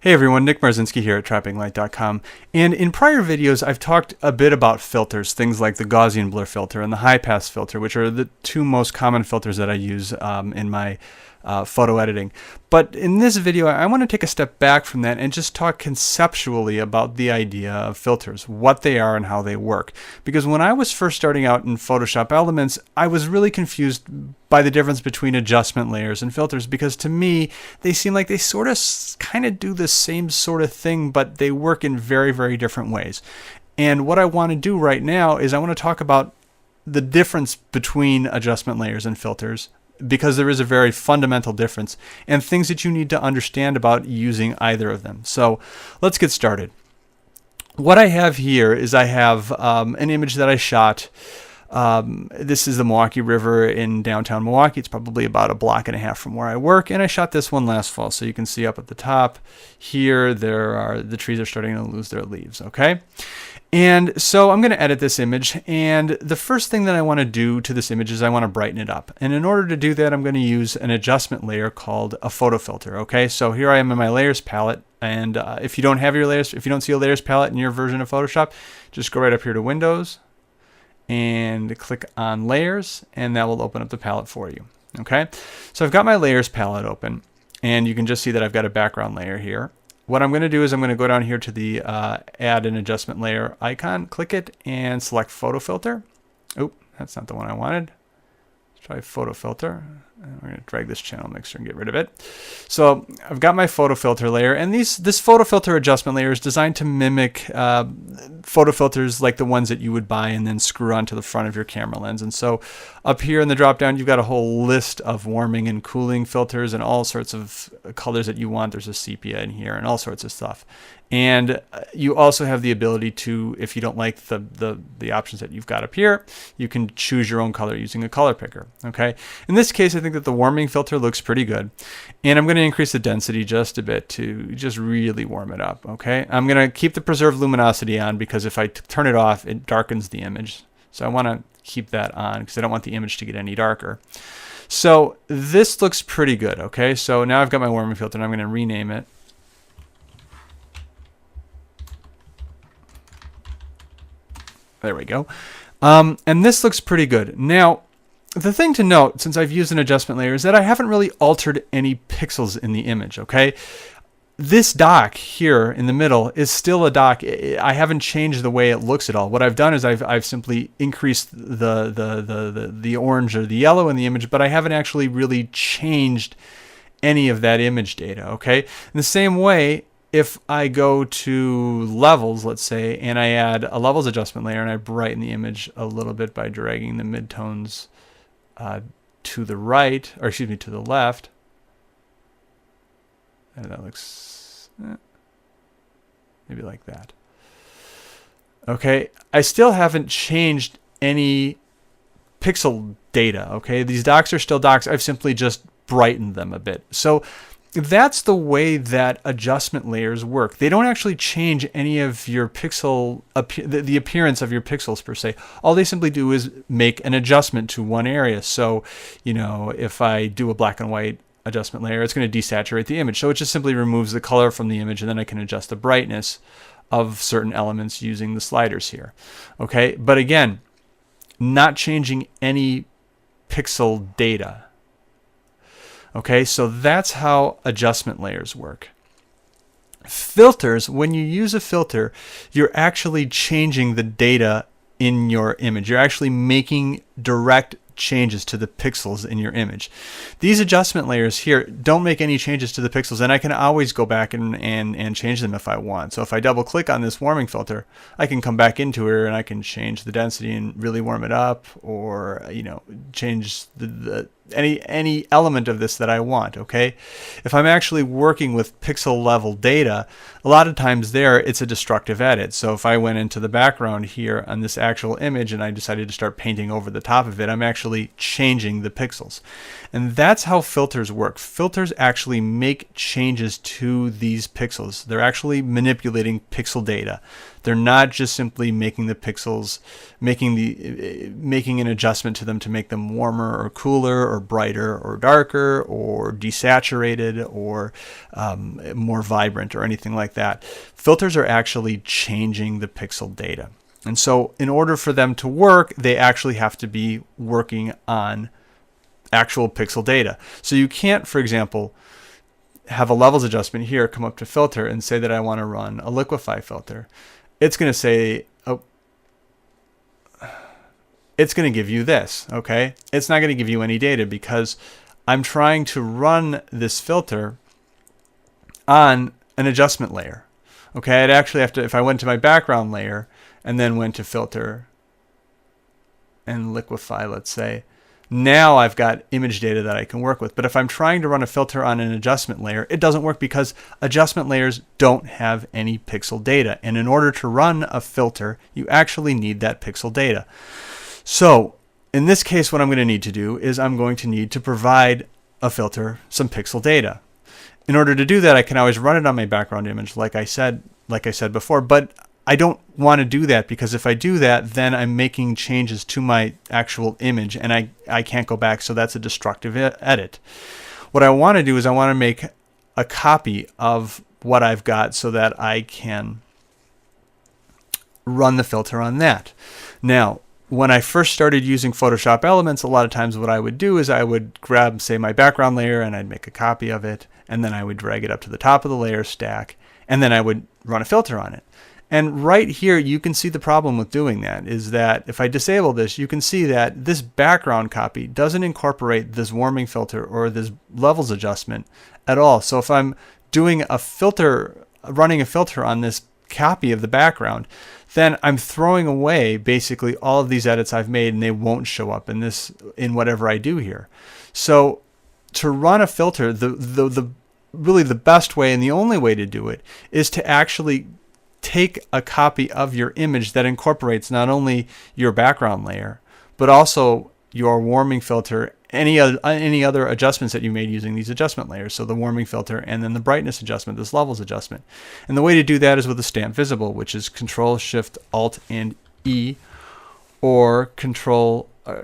Hey everyone, Nick Marzinski here at trappinglight.com, and in prior videos I've talked a bit about filters, things like the Gaussian blur filter and the high pass filter, which are the two most common filters that I use in my photo editing. But in this video I want to take a step back from that and just talk conceptually about the idea of filters, what they are and how they work. Because when I was first starting out in Photoshop Elements, I was really confused by the difference between adjustment layers and filters, because to me they seem like they sort of kind of do the same sort of thing, but they work in very, very different ways. And what I want to do right now is I want to talk about the difference between adjustment layers and filters, because there is a very fundamental difference, and things that you need to understand about using either of them. So let's get started. What I have here is I have an image that I shot. This is the Milwaukee River in downtown Milwaukee. It's probably about a block and a half from where I work, and I shot this one last fall. So you can see up at the top here, the trees are starting to lose their leaves. Okay, and so I'm going to edit this image, and the first thing that I want to do to this image is I want to brighten it up. And in order to do that, I'm going to use an adjustment layer called a photo filter. Okay, so here I am in my layers palette, and if you don't have your layers, if you don't see a layers palette in your version of Photoshop, just go right up here to Windows and click on layers, and that will open up the palette for you. Okay, so I've got my layers palette open, and you can just see that I've got a background layer here. What I'm going to do is I'm going to go down here to the add an adjustment layer icon, click it, and select photo filter. Oh, that's not the one I wanted. Let's try photo filter. And we're going to drag this channel mixer and get rid of it. So I've got my photo filter layer, and this photo filter adjustment layer is designed to mimic photo filters like the ones that you would buy and then screw onto the front of your camera lens. And so up here in the drop down, you've got a whole list of warming and cooling filters and all sorts of colors that you want. There's a sepia in here and all sorts of stuff. And you also have the ability to, if you don't like the options that you've got up here, you can choose your own color using a color picker. Okay. In this case, I think that the warming filter looks pretty good, and I'm going to increase the density just a bit to just really warm it up. Okay. I'm going to keep the preserve luminosity on, because if I turn it off, it darkens the image. So I want to keep that on because I don't want the image to get any darker. So this looks pretty good. Okay. So now I've got my warming filter, and I'm going to rename it. There we go. And this looks pretty good. Now, the thing to note, since I've used an adjustment layer, is that I haven't really altered any pixels in the image. Okay, this dock here in the middle is still a dock. I haven't changed the way it looks at all. What I've done is I've simply increased the orange or the yellow in the image, but I haven't actually really changed any of that image data. Okay, in the same way, if I go to levels, let's say, and I add a levels adjustment layer and I brighten the image a little bit by dragging the midtones to the right, or excuse me, to the left, and that looks maybe like that. Okay, I still haven't changed any pixel data. Okay, these docks are still docks. I've simply just brightened them a bit. So that's the way that adjustment layers work. They don't actually change any of your pixel, the appearance of your pixels per se. All they simply do is make an adjustment to one area. So, you know, if I do a black and white adjustment layer, it's going to desaturate the image. So it just simply removes the color from the image, and then I can adjust the brightness of certain elements using the sliders here. Okay, but again, not changing any pixel data. Okay, so that's how adjustment layers work. Filters, when you use a filter, you're actually changing the data in your image. You're actually making direct changes to the pixels in your image. These adjustment layers here don't make any changes to the pixels, and I can always go back and change them if I want. So if I double click on this warming filter, I can come back into here and I can change the density and really warm it up, or, you know, change any element of this that I want. Okay, if I'm actually working with pixel level data, a lot of times there it's a destructive edit. So if I went into the background here on this actual image and I decided to start painting over the top of it, I'm actually changing the pixels. And that's how filters work. Filters actually make changes to these pixels. They're actually manipulating pixel data. They're not just simply making the pixels, making an adjustment to them to make them warmer or cooler or brighter or darker or desaturated or more vibrant or anything like that. Filters are actually changing the pixel data. And so in order for them to work, they actually have to be working on actual pixel data. So you can't, for example, have a levels adjustment here, come up to filter and say that I want to run a liquefy filter. It's going to say, oh, it's going to give you this, okay? It's not going to give you any data because I'm trying to run this filter on an adjustment layer. Okay, I'd actually have to, if I went to my background layer and then went to filter and liquefy, let's say, now I've got image data that I can work with. But if I'm trying to run a filter on an adjustment layer, it doesn't work because adjustment layers don't have any pixel data. And in order to run a filter, you actually need that pixel data. So in this case, what I'm going to need to do is I'm going to need to provide a filter some pixel data. In order to do that, I can always run it on my background image, like I said before, but I don't want to do that because if I do that, then I'm making changes to my actual image and I can't go back, so that's a destructive edit. What I want to do is I want to make a copy of what I've got so that I can run the filter on that. Now, when I first started using Photoshop Elements, a lot of times what I would do is I would grab, say, my background layer and I'd make a copy of it, and then I would drag it up to the top of the layer stack, and then I would run a filter on it. And right here, you can see the problem with doing that is that if I disable this, you can see that this background copy doesn't incorporate this warming filter or this levels adjustment at all. So if I'm doing a filter, running a filter on this copy of the background, then I'm throwing away basically all of these edits I've made and they won't show up in whatever I do here. So to run a filter, really the best way and the only way to do it is to actually take a copy of your image that incorporates not only your background layer, but also your warming filter, any other adjustments that you made using these adjustment layers. So the warming filter and then the brightness adjustment, this levels adjustment. And the way to do that is with the stamp visible, which is Control Shift Alt and E, or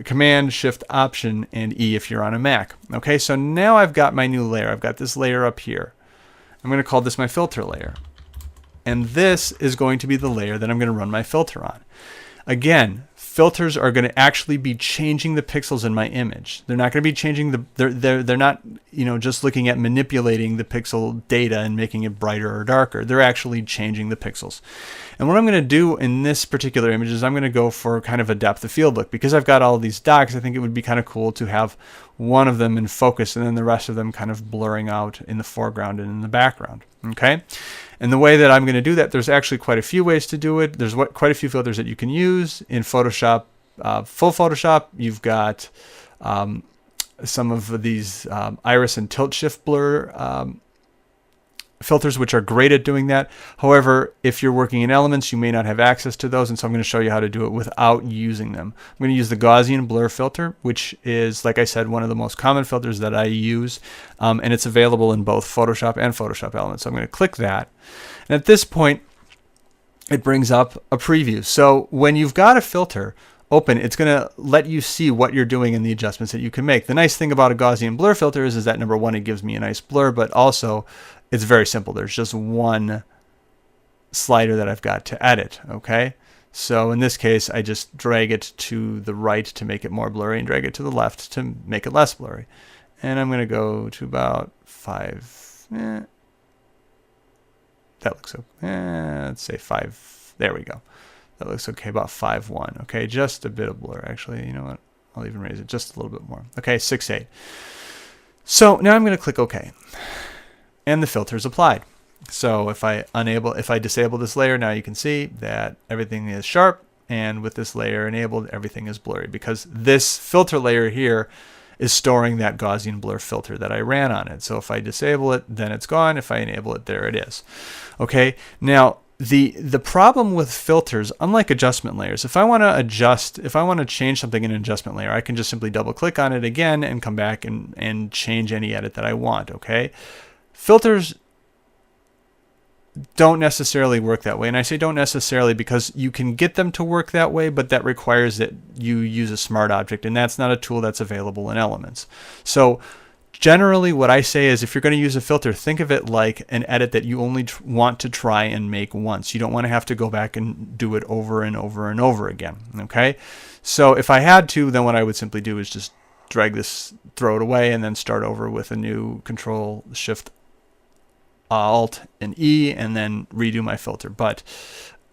Command Shift Option and E if you're on a Mac. Okay, so now I've got my new layer. I've got this layer up here. I'm going to call this my filter layer. And this is going to be the layer that I'm going to run my filter on. Again, filters are going to actually be changing the pixels in my image. They're not going to be changing they're not, just looking at manipulating the pixel data and making it brighter or darker. They're actually changing the pixels. And what I'm going to do in this particular image is I'm going to go for kind of a depth of field look. Because I've got all of these dots, I think it would be kind of cool to have one of them in focus and then the rest of them kind of blurring out in the foreground and in the background. Okay? And the way that I'm going to do that, there's actually quite a few ways to do it. There's quite a few filters that you can use in Photoshop. Full Photoshop, you've got some of these iris and tilt shift blur filters, which are great at doing that. However, if you're working in Elements, you may not have access to those, and so I'm going to show you how to do it without using them. I'm going to use the Gaussian blur filter, which is, like I said, one of the most common filters that I use, and it's available in both Photoshop and Photoshop Elements. So I'm going to click that, and at this point, it brings up a preview. So when you've got a filter open, it's going to let you see what you're doing and the adjustments that you can make. The nice thing about a Gaussian blur filter is that number one, it gives me a nice blur, but also it's very simple. There's just one slider that I've got to edit, okay? So in this case, I just drag it to the right to make it more blurry and drag it to the left to make it less blurry. And I'm going to go to about 5. That looks okay. Let's say 5. There we go. That looks okay, about 5.1. Okay, just a bit of blur. Actually, you know what? I'll even raise it just a little bit more. Okay, 6.8. So now I'm going to click OK. And the filter is applied. So if I disable this layer, now you can see that everything is sharp, and with this layer enabled, everything is blurry because this filter layer here is storing that Gaussian blur filter that I ran on it. So if I disable it, then it's gone. If I enable it, there it is. Okay, now the problem with filters, unlike adjustment layers, if I want to change something in an adjustment layer, I can just simply double click on it again and come back and change any edit that I want. Okay. Filters don't necessarily work that way. And I say don't necessarily because you can get them to work that way, but that requires that you use a smart object, and that's not a tool that's available in Elements. So generally what I say is if you're going to use a filter, think of it like an edit that you only want to try and make once. You don't want to have to go back and do it over and over and over again. Okay? So if I had to, then what I would simply do is just drag this, throw it away, and then start over with a new Control Shift Alt and E, and then redo my filter. But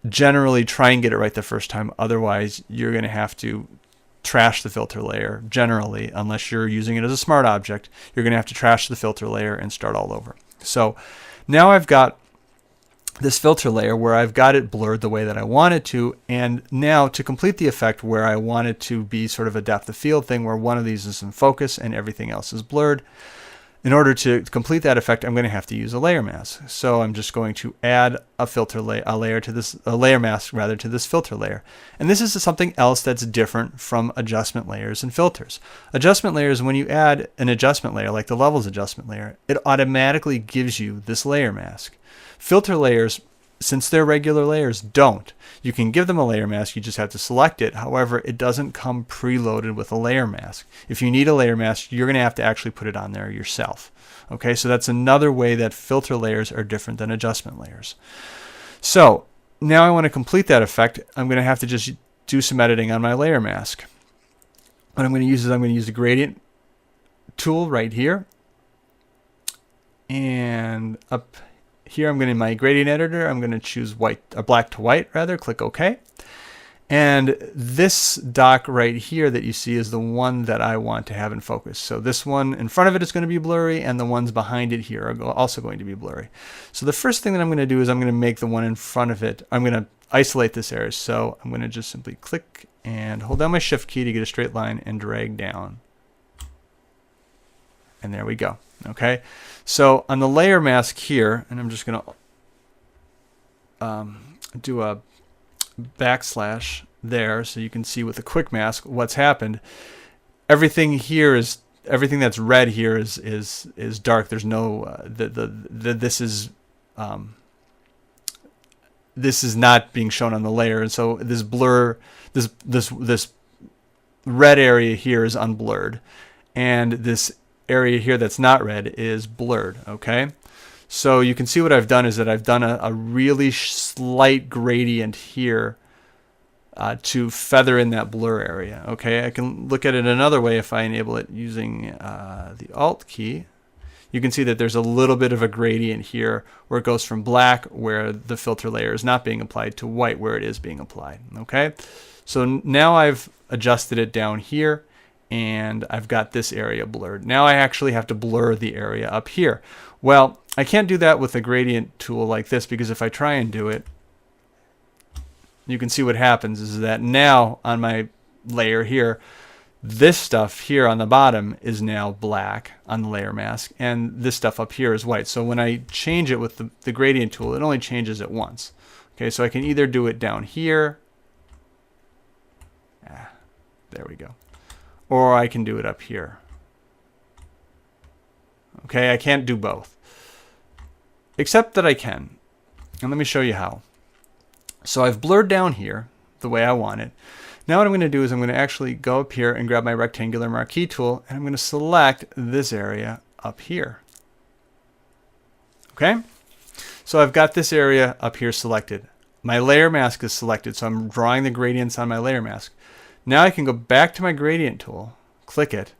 generally try and get it right the first time. Otherwise, you're going to have to trash the filter layer. Generally, unless you're using it as a smart object, you're going to have to trash the filter layer and start all over. So now I've got this filter layer where I've got it blurred the way that I want it to, and now to complete the effect where I want it to be sort of a depth of field thing where one of these is in focus and everything else is blurred. In order to complete that effect, I'm going to have to use a layer mask. So I'm just going to add a layer mask rather to this filter layer. And this is something else that's different from adjustment layers and filters. Adjustment layers, when you add an adjustment layer like the levels adjustment layer, it automatically gives you this layer mask. Filter layers, since they're regular layers, don't. You can give them a layer mask, you just have to select it. However, it doesn't come preloaded with a layer mask. If you need a layer mask, you're going to have to actually put it on there yourself. Okay, so that's another way that filter layers are different than adjustment layers. So now I want to complete that effect. I'm going to have to just do some editing on my layer mask. What I'm going to use is I'm going to use the gradient tool right here. And up here, I'm going to, in my gradient editor, I'm going to choose black to white rather, click OK. And this dock right here that you see is the one that I want to have in focus. So this one in front of it is going to be blurry, and the ones behind it here are also going to be blurry. So the first thing that I'm going to do is I'm going to make the one in front of it, I'm going to isolate this area. So I'm going to just simply click and hold down my Shift key to get a straight line and drag down. And there we go. Okay, so on the layer mask here, and I'm just going to do a backslash there so you can see with a quick mask what's happened. Everything here is, everything that's red here is dark. There's no this is not being shown on the layer, and so this blur, this red area here is unblurred, and this area here that's not red is blurred. Okay, so you can see what I've done is that I've done a really slight gradient here to feather in that blur area. Okay, I can look at it another way if I enable it using the Alt key. You can see that there's a little bit of a gradient here where it goes from black where the filter layer is not being applied to white where it is being applied. Okay, so now I've adjusted it down here, and I've got this area blurred. Now I actually have to blur the area up here. Well, I can't do that with a gradient tool like this, because if I try and do it, you can see what happens is that now on my layer here, this stuff here on the bottom is now black on the layer mask, and this stuff up here is white. So when I change it with the gradient tool, it only changes it once. Okay, so I can either do it down here, there we go, or I can do it up here. Okay, I can't do both, except that I can, and let me show you how. So I've blurred down here the way I want it. Now what I'm going to do is I'm going to actually go up here and grab my rectangular marquee tool, and I'm going to select this area up here. Okay, so I've got this area up here selected. My layer mask is selected, so I'm drawing the gradients on my layer mask. Now I can go back to my gradient tool, click it,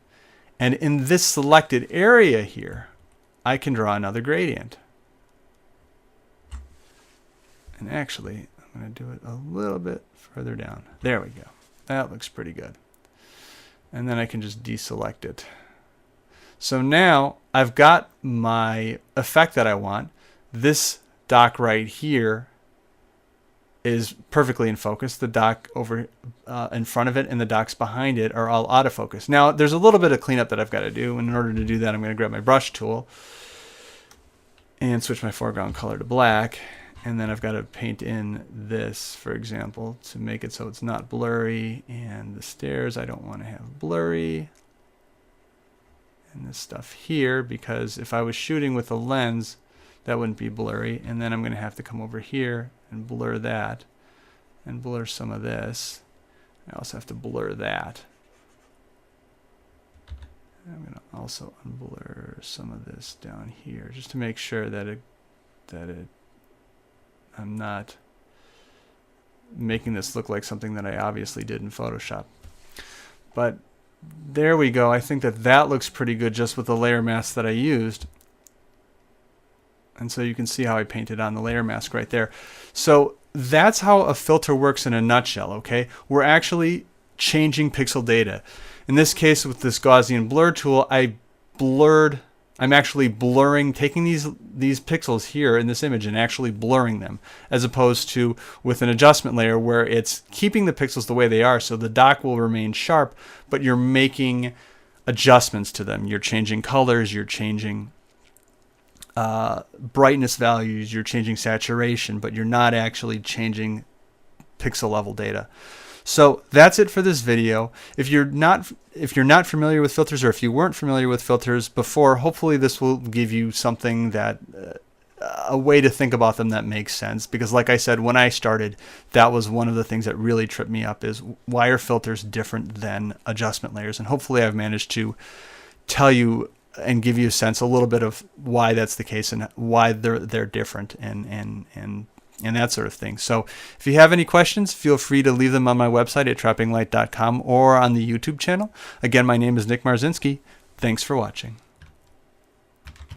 and in this selected area here, I can draw another gradient. And actually, I'm going to do it a little bit further down. There we go. That looks pretty good. And then I can just deselect it. So now I've got my effect that I want. This dock right here is perfectly in focus. The dock over in front of it and the docks behind it are all out of focus. Now there's a little bit of cleanup that I've got to do, and in order to do that I'm going to grab my brush tool and switch my foreground color to black, and then I've got to paint in this, for example, to make it so it's not blurry, and the stairs I don't want to have blurry, and this stuff here, because if I was shooting with a lens That wouldn't be blurry. And then I'm going to have to come over here and blur that and blur some of this. I also have to blur that. I'm going to also unblur some of this down here just to make sure that I'm not making this look like something that I obviously did in Photoshop. But there we go. I think that looks pretty good just with the layer mask that I used. And so you can see how I painted on the layer mask right there. So that's how a filter works in a nutshell, okay? We're actually changing pixel data. In this case, with this Gaussian blur tool, I'm actually blurring, taking these pixels here in this image and actually blurring them, as opposed to with an adjustment layer where it's keeping the pixels the way they are, so the dock will remain sharp, but you're making adjustments to them. You're changing colors, you're changing brightness values, you're changing saturation, but you're not actually changing pixel level data. So that's it for this video. If you're not familiar with filters, or if you weren't familiar with filters before, hopefully this will give you something that a way to think about them that makes sense. Because like I said, when I started, that was one of the things that really tripped me up, is why are filters different than adjustment layers? And hopefully I've managed to tell you and give you a sense a little bit of why that's the case and why they're different and that sort of thing. So if you have any questions, feel free to leave them on my website at trappinglight.com or on the YouTube channel. Again, my name is Nick Marzinski. Thanks for watching.